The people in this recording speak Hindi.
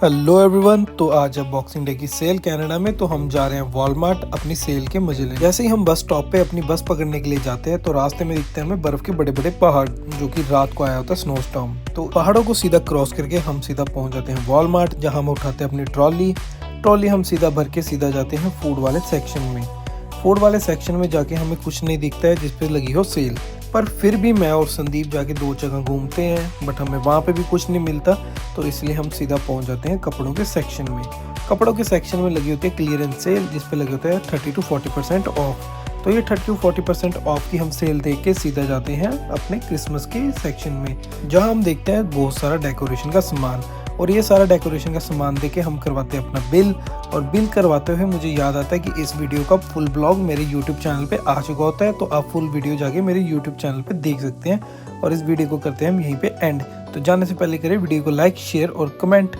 Hello everyone. तो आज है बॉक्सिंग डे की सेल कनाडा में, तो हम जा रहे हैं वॉलमार्ट अपनी सेल के मजे लेने। जैसे ही हम बस स्टॉप पे अपनी बस पकड़ने के लिए जाते हैं तो रास्ते में दिखते हैं हमें बर्फ के बड़े बड़े पहाड़, जो कि रात को आया होता है स्नो स्टॉर्म। तो पहाड़ों को सीधा क्रॉस करके हम सीधा पहुंच जाते हैं वॉलमार्ट, जहां हम उठाते हैं अपनी ट्रॉली हम सीधा भर के सीधा जाते हैं फूड वाले सेक्शन में। फूड वाले सेक्शन में जाके हमें कुछ नहीं दिखता है जिसपे लगी हो सेल, पर फिर भी मैं और संदीप जाके दो जगह घूमते हैं, बट हमें वहाँ पे भी कुछ नहीं मिलता। तो इसलिए हम सीधा पहुँच जाते हैं कपड़ों के सेक्शन में। कपड़ों के सेक्शन में लगी होती है क्लियरेंस सेल, जिस पे लगे होते हैं 30 to 40% ऑफ। तो ये 30 to 40% ऑफ की हम सेल देख के सीधा जाते हैं अपने क्रिसमस के सेक्शन में, जहाँ हम देखते हैं बहुत सारा डेकोरेशन का सामान। और ये सारा डेकोरेशन का सामान देके हम करवाते हैं अपना बिल, और बिल करवाते हुए मुझे याद आता है कि इस वीडियो का फुल ब्लॉग मेरे यूट्यूब चैनल पे आ चुका होता है, तो आप फुल वीडियो जाके मेरे यूट्यूब चैनल पे देख सकते हैं। और इस वीडियो को करते हैं हम यहीं पे एंड। तो जाने से पहले करें वीडियो को लाइक, शेयर और कमेंट।